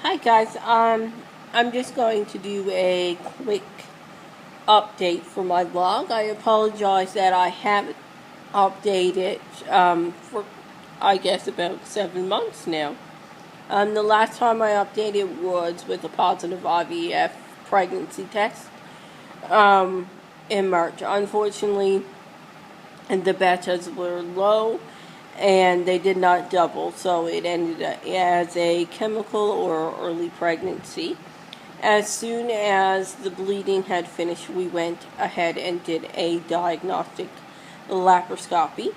Hi guys, I'm just going to do a quick update for my vlog. I apologize that I haven't updated for I guess about 7 months now. The last time I updated was with a positive IVF pregnancy test in March. Unfortunately, the betas were low and they did not double, so it ended as a chemical or early pregnancy. As soon as the bleeding had finished, we went ahead and did a diagnostic laparoscopy,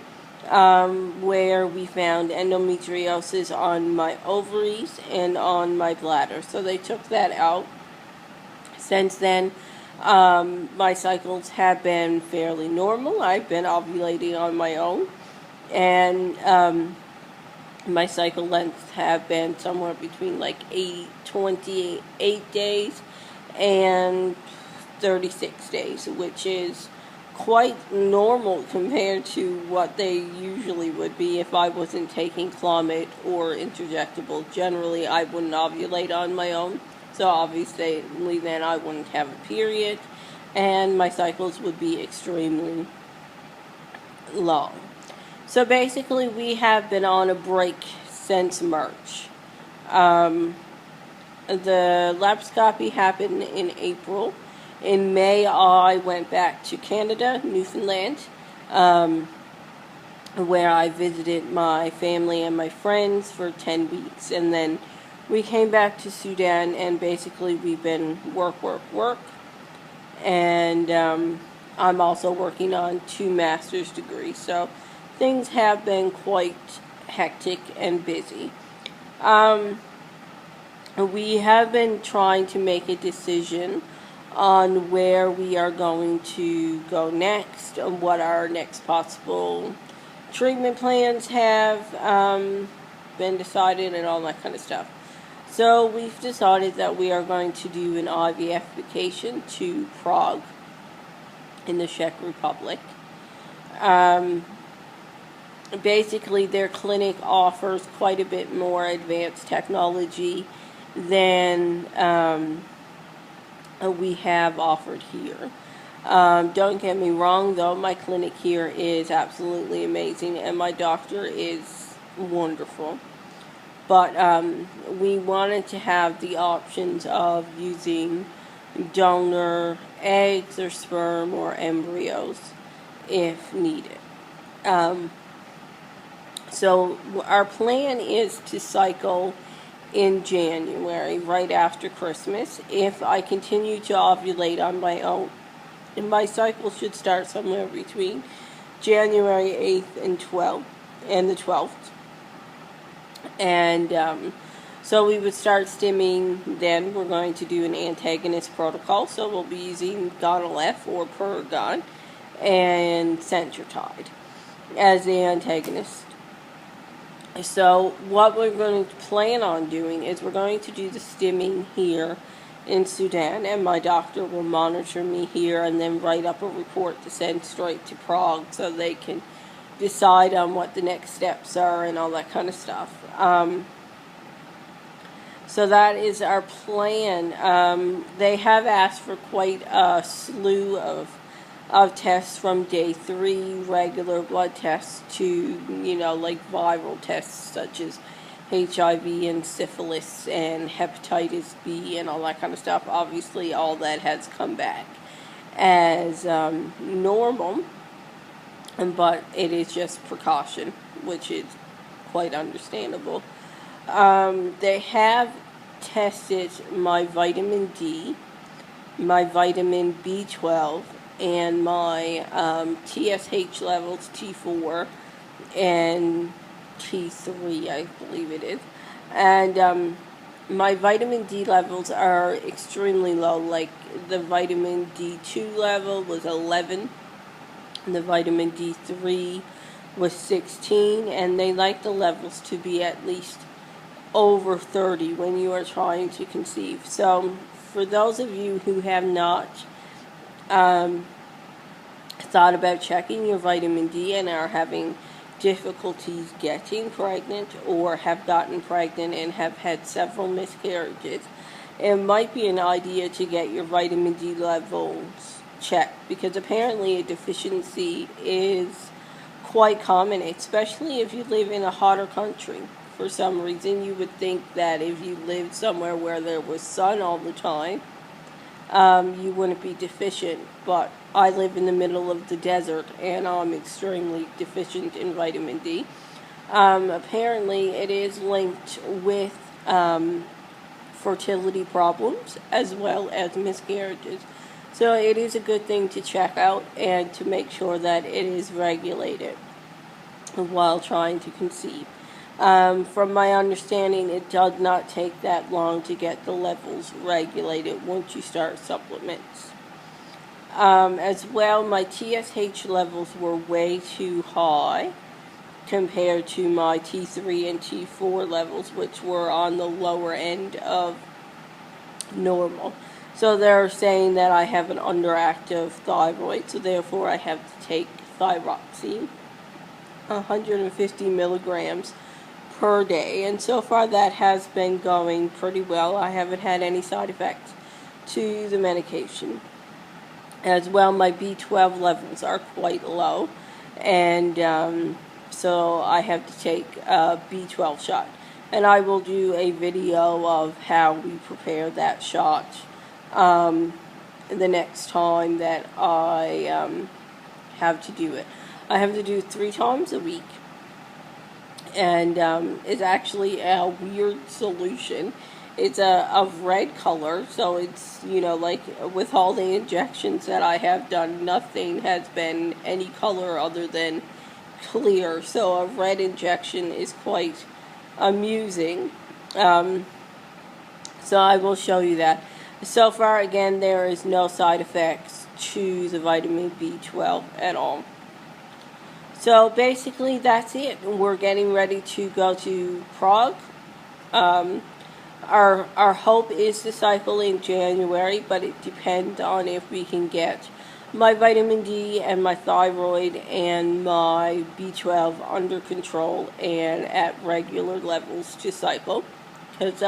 where we found endometriosis on my ovaries and on my bladder. So they took that out. Since then, my cycles have been fairly normal. I've been ovulating on my own, and my cycle lengths have been somewhere between like 28 days and 36 days, which is quite normal compared to what they usually would be if I wasn't taking Clomid or interjectable. Generally, I wouldn't ovulate on my own, so obviously then I wouldn't have a period, and my cycles would be extremely long. So basically, we have been on a break since March. The laparoscopy happened in April. In May, I went back to Canada, Newfoundland, where I visited my family and my friends for 10 weeks. And then we came back to Sudan, and basically we've been work. And I'm also working on 2 master's degrees. So things have been quite hectic and busy. We have been trying to make a decision on where we are going to go next, and what our next possible treatment plans have been decided, and all that kind of stuff. So we've decided that we are going to do an IVF vacation to Prague in the Czech Republic. Basically, their clinic offers quite a bit more advanced technology than we have offered here. Don't get me wrong, though, my clinic here is absolutely amazing, and my doctor is wonderful. But we wanted to have the options of using donor eggs or sperm or embryos if needed. So our plan is to cycle in January, right after Christmas. If I continue to ovulate on my own, and my cycle should start somewhere between January 8th and the 12th. And so we would start stimming then. We're going to do an antagonist protocol, so we'll be using Gonal-F or Paragon and Centrotide as the antagonist. So what we're going to plan on doing is we're going to do the stimming here in Sudan, and my doctor will monitor me here and then write up a report to send straight to Prague so they can decide on what the next steps are and all that kind of stuff. So that is our plan. They have asked for quite a slew of tests from day 3, regular blood tests, to, like viral tests such as HIV and syphilis and hepatitis B and all that kind of stuff. Obviously, all that has come back as normal, but it is just precaution, which is quite understandable. They have tested my vitamin D, my vitamin B12, and my TSH levels, T4 and T3, I believe it is. And my vitamin D levels are extremely low. Like, the vitamin D2 level was 11, and the vitamin D3 was 16, and they like the levels to be at least over 30 when you are trying to conceive. So for those of you who have not thought about checking your vitamin D and are having difficulties getting pregnant or have gotten pregnant and have had several miscarriages, it might be an idea to get your vitamin D levels checked, because apparently a deficiency is quite common, especially if you live in a hotter country. For some reason, you would think that if you lived somewhere where there was sun all the time, you wouldn't be deficient, but I live in the middle of the desert and I'm extremely deficient in vitamin D. Apparently, it is linked with fertility problems as well as miscarriages. So it is a good thing to check out and to make sure that it is regulated while trying to conceive. From my understanding, it does not take that long to get the levels regulated once you start supplements. As well, my TSH levels were way too high compared to my T3 and T4 levels, which were on the lower end of normal. So they're saying that I have an underactive thyroid, so therefore I have to take thyroxine, 150 milligrams per day, and so far that has been going pretty well. I haven't had any side effects to the medication. As well, my B12 levels are quite low, and so I have to take a B12 shot, and I will do a video of how we prepare that shot the next time that I have to do it. I have to do 3 times a week, and it's actually a weird solution. It's of red color, so it's, like with all the injections that I have done, nothing has been any color other than clear, so a red injection is quite amusing. So I will show you that. So far, again, there is no side effects to the vitamin B12 at all. So basically, that's it. We're getting ready to go to Prague. Our hope is to cycle in January, but it depends on if we can get my vitamin D and my thyroid and my B12 under control and at regular levels to cycle. Because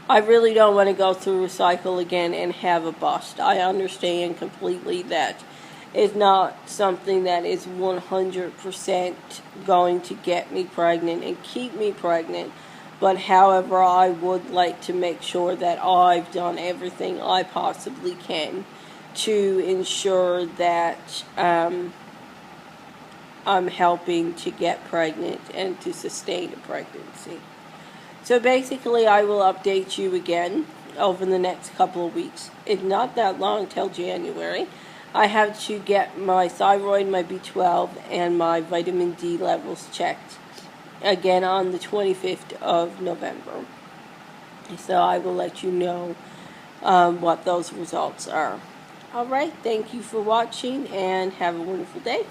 I really don't want to go through a cycle again and have a bust. I understand completely that it's not something that is 100% going to get me pregnant and keep me pregnant. But however, I would like to make sure that I've done everything I possibly can to ensure that I'm helping to get pregnant and to sustain a pregnancy. So basically, I will update you again over the next couple of weeks. It's not that long till January. I have to get my thyroid, my B12, and my vitamin D levels checked again on the 25th of November. So I will let you know what those results are. Alright, thank you for watching and have a wonderful day.